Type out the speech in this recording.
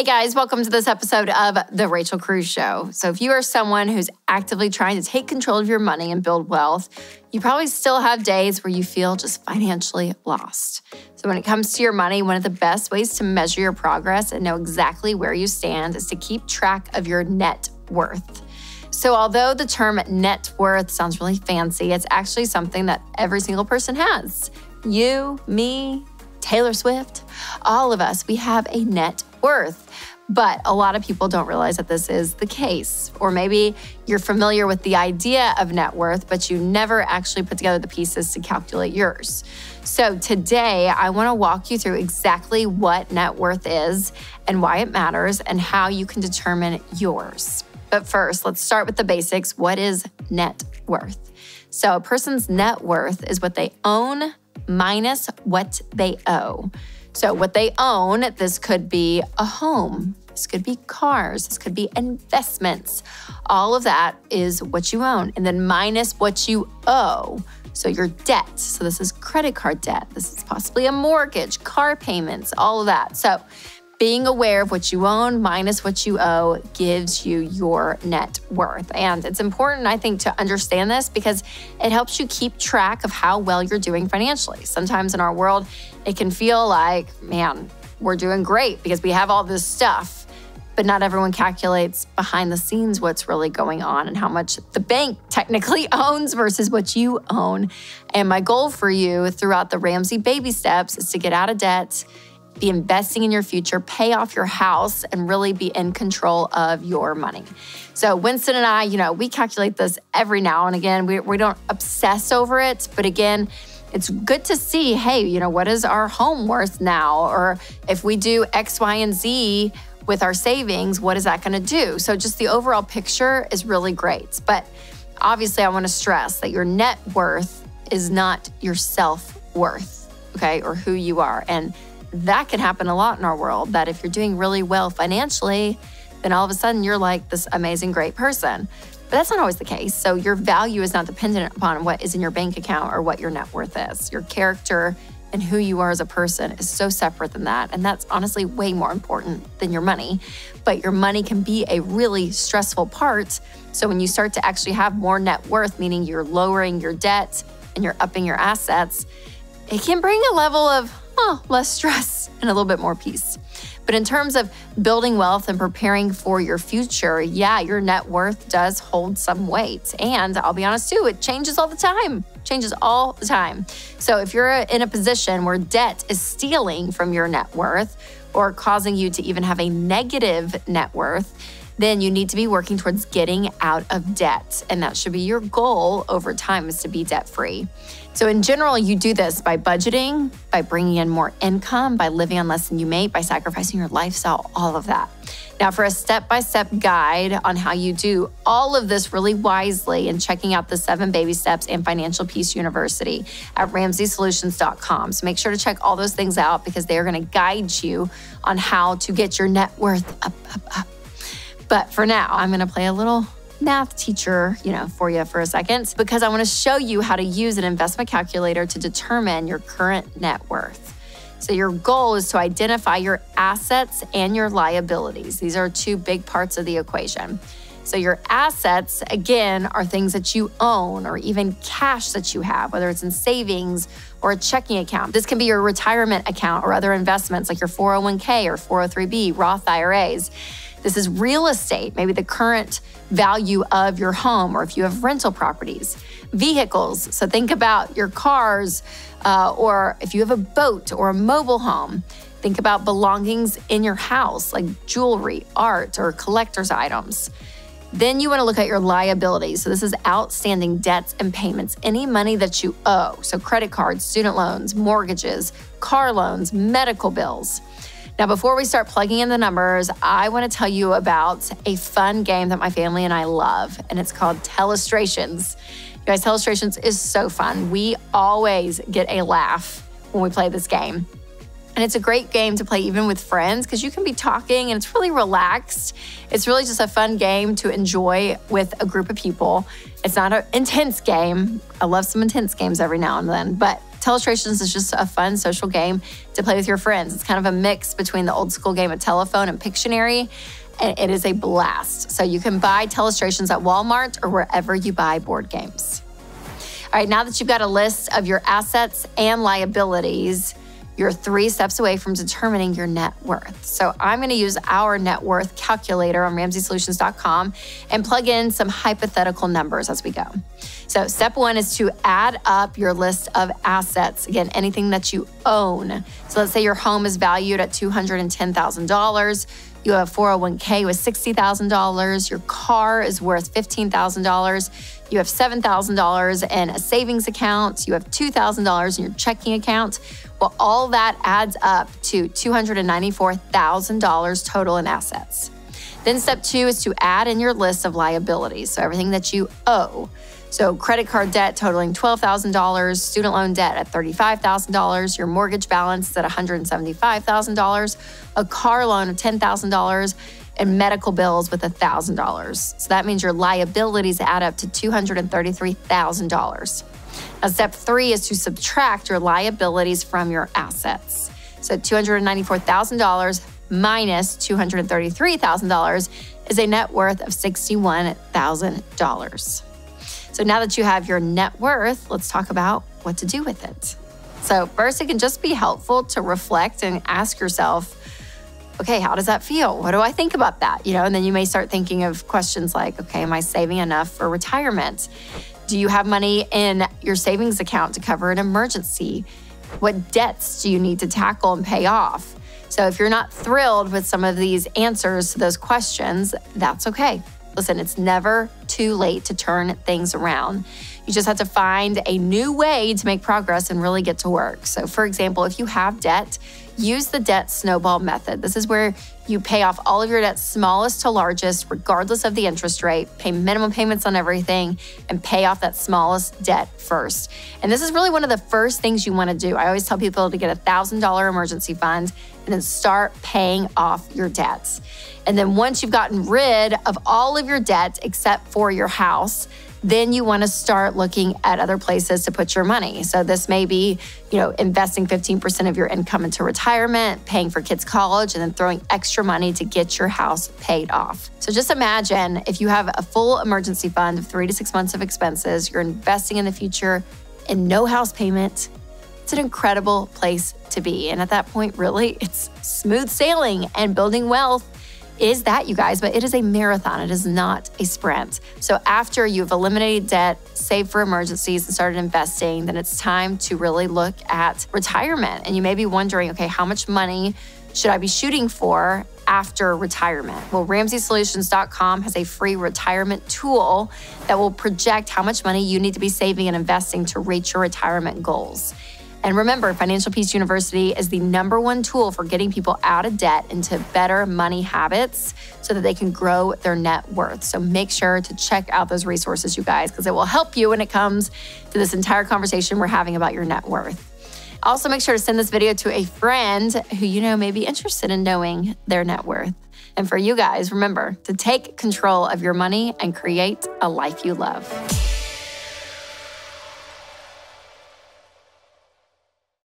Hey guys, welcome to this episode of The Rachel Cruze Show. So if you are someone who's actively trying to take control of your money and build wealth, you probably still have days where you feel just financially lost. So when it comes to your money, one of the best ways to measure your progress and know exactly where you stand is to keep track of your net worth. So although the term net worth sounds really fancy, it's actually something that every single person has. You, me, Taylor Swift, all of us, we have a net worth. But a lot of people don't realize that this is the case. Or maybe you're familiar with the idea of net worth, but you never actually put together the pieces to calculate yours. So today, I want to walk you through exactly what net worth is and why it matters and how you can determine yours. But first, let's start with the basics. What is net worth? So a person's net worth is what they own minus what they owe. So what they own, this could be a home, this could be cars, this could be investments. All of that is what you own. And then minus what you owe. So your debt. So this is credit card debt. This is possibly a mortgage, car payments, all of that. So being aware of what you own minus what you owe gives you your net worth. And it's important, I think, to understand this because it helps you keep track of how well you're doing financially. Sometimes in our world, it can feel like, man, we're doing great because we have all this stuff, but not everyone calculates behind the scenes what's really going on and how much the bank technically owns versus what you own. And my goal for you throughout the Ramsey baby steps is to get out of debt, be investing in your future, pay off your house, and really be in control of your money. So Winston and I, we calculate this every now and again. We don't obsess over it, but again, it's good to see, hey, what is our home worth now? Or if we do X, Y, and Z with our savings, what is that going to do? So just the overall picture is really great. But obviously, I want to stress that your net worth is not your self-worth, okay, or who you are. And that can happen a lot in our world, that if you're doing really well financially, then all of a sudden you're like this amazing, great person. But that's not always the case. So your value is not dependent upon what is in your bank account or what your net worth is. Your character and who you are as a person is so separate than that. And that's honestly way more important than your money. But your money can be a really stressful part. So when you start to actually have more net worth, meaning you're lowering your debt and you're upping your assets, it can bring a level of less stress and a little bit more peace. But in terms of building wealth and preparing for your future, yeah, your net worth does hold some weight. And I'll be honest too, it changes all the time. So if you're in a position where debt is stealing from your net worth or causing you to even have a negative net worth, then you need to be working towards getting out of debt. And that should be your goal over time, is to be debt-free. So in general, you do this by budgeting, by bringing in more income, by living on less than you make, by sacrificing your lifestyle, all of that. Now, for a step-by-step guide on how you do all of this really wisely and checking out the 7 Baby Steps and Financial Peace University at RamseySolutions.com. So make sure to check all those things out because they are going to guide you on how to get your net worth up. But for now, I'm going to play a little math teacher, for you for a second, because I want to show you how to use an investment calculator to determine your current net worth. So your goal is to identify your assets and your liabilities. These are 2 big parts of the equation. So your assets, again, are things that you own or even cash that you have, whether it's in savings or a checking account. This can be your retirement account or other investments like your 401k or 403b, Roth IRAs. This is real estate, maybe the current value of your home, or if you have rental properties. Vehicles, so think about your cars, or if you have a boat or a mobile home. Think about belongings in your house, like jewelry, art, or collector's items. Then you want to look at your liabilities. So this is outstanding debts and payments, any money that you owe. So credit cards, student loans, mortgages, car loans, medical bills. Now, before we start plugging in the numbers, I want to tell you about a fun game that my family and I love, and it's called Telestrations. You guys, Telestrations is so fun. We always get a laugh when we play this game. And it's a great game to play even with friends because you can be talking and it's really relaxed. It's really just a fun game to enjoy with a group of people. It's not an intense game. I love some intense games every now and then, but Telestrations is just a fun social game to play with your friends. It's kind of a mix between the old school game of telephone and Pictionary, and it is a blast. So you can buy Telestrations at Walmart or wherever you buy board games. All right, now that you've got a list of your assets and liabilities, you're 3 steps away from determining your net worth. So I'm going to use our net worth calculator on RamseySolutions.com and plug in some hypothetical numbers as we go. So step 1 is to add up your list of assets. Again, anything that you own. So let's say your home is valued at $210,000. You have a 401k with $60,000. Your car is worth $15,000. You have $7,000 in a savings account. You have $2,000 in your checking account. Well, all that adds up to $294,000 total in assets. Then step 2 is to add in your list of liabilities. So everything that you owe. So credit card debt totaling $12,000, student loan debt at $35,000, your mortgage balance at $175,000, a car loan of $10,000, and medical bills with $1,000. So that means your liabilities add up to $233,000. Now, step 3 is to subtract your liabilities from your assets. So $294,000 minus $233,000 is a net worth of $61,000. So now that you have your net worth, let's talk about what to do with it. So first, it can just be helpful to reflect and ask yourself, okay, how does that feel? What do I think about that? And then you may start thinking of questions like, okay, am I saving enough for retirement? Do you have money in your savings account to cover an emergency? What debts do you need to tackle and pay off? So if you're not thrilled with some of these answers to those questions, that's okay. Listen, it's never too late to turn things around. You just have to find a new way to make progress and really get to work. So for example, if you have debt, use the debt snowball method. This is where you pay off all of your debts, smallest to largest, regardless of the interest rate, pay minimum payments on everything, and pay off that smallest debt first. And this is really one of the first things you want to do. I always tell people to get a $1,000 emergency fund and then start paying off your debts. And then once you've gotten rid of all of your debt except for your house, then you want to start looking at other places to put your money. So this may be, investing 15% of your income into retirement, paying for kids' college, and then throwing extra money to get your house paid off. So just imagine if you have a full emergency fund of 3 to 6 months of expenses, you're investing in the future and no house payment. It's an incredible place to be. And at that point, really, it's smooth sailing, and building wealth is that, you guys, but it is a marathon. It is not a sprint. So after you've eliminated debt, saved for emergencies, and started investing, then it's time to really look at retirement. And you may be wondering, okay, how much money should I be shooting for after retirement? Well, RamseySolutions.com has a free retirement tool that will project how much money you need to be saving and investing to reach your retirement goals. And remember, Financial Peace University is the #1 tool for getting people out of debt into better money habits so that they can grow their net worth. So make sure to check out those resources, you guys, because it will help you when it comes to this entire conversation we're having about your net worth. Also, make sure to send this video to a friend who may be interested in knowing their net worth. And for you guys, remember to take control of your money and create a life you love.